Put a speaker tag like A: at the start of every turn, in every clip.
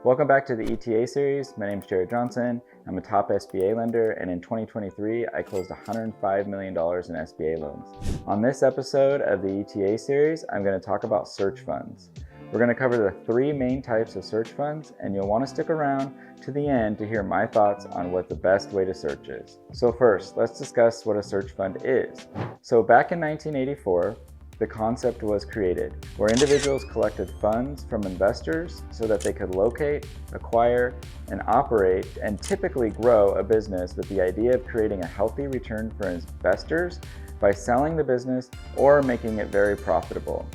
A: Welcome back to the ETA Series. My name is Jared Johnson. I'm a top SBA lender, and in 2023, I closed $105 million in SBA loans. On this episode of the ETA Series, I'm going to talk about search funds. We're going to cover the three main types of search funds, and you'll want to stick around to the end to hear my thoughts on what the best way to search is. So first, let's discuss what a search fund is. So back in 1984, the concept was created, where individuals collected funds from investors so that they could locate, acquire, and operate, and typically grow a business with the idea of creating a healthy return for investors by selling the business or making it very profitable.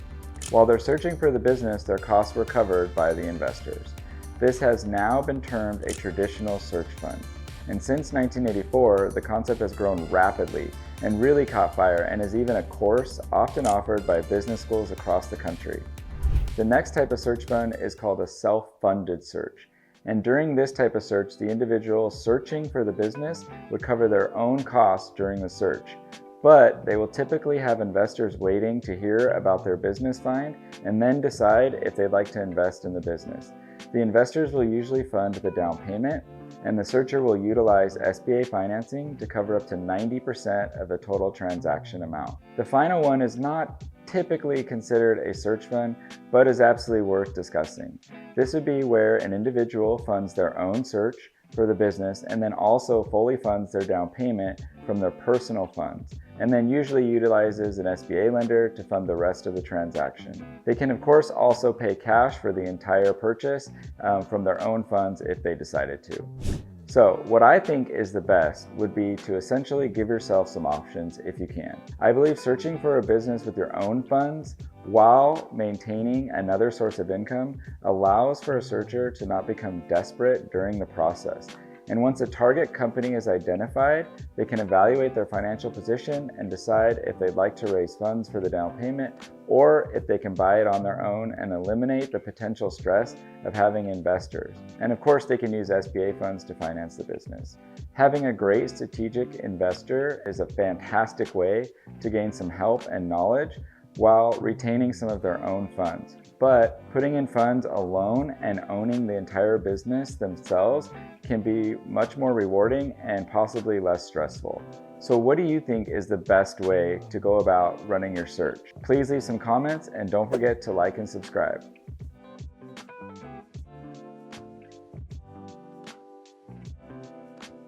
A: While they're searching for the business, their costs were covered by the investors. This has now been termed a traditional search fund. And since 1984, the concept has grown rapidly and really caught fire, and is even a course often offered by business schools across the country. The next type of search fund is called a self-funded search. And during this type of search, the individual searching for the business would cover their own costs during the search. But they will typically have investors waiting to hear about their business find and then decide if they'd like to invest in the business. The investors will usually fund the down payment, and the searcher will utilize SBA financing to cover up to 90% of the total transaction amount. The final one is not typically considered a search fund, but is absolutely worth discussing. This would be where an individual funds their own search for the business and then also fully funds their down payment from their personal funds, and then usually utilizes an SBA lender to fund the rest of the transaction. They can of course also pay cash for the entire purchase from their own funds if they decided to. So what I think is the best would be to essentially give yourself some options if you can. I believe searching for a business with your own funds while maintaining another source of income allows for a searcher to not become desperate during the process. And once a target company is identified, they can evaluate their financial position and decide if they'd like to raise funds for the down payment, or if they can buy it on their own and eliminate the potential stress of having investors. And of course, they can use SBA funds to finance the business. Having a great strategic investor is a fantastic way to gain some help and knowledge while retaining some of their own funds. But putting in funds alone and owning the entire business themselves can be much more rewarding and possibly less stressful. So what do you think is the best way to go about running your search? Please leave some comments and don't forget to like and subscribe.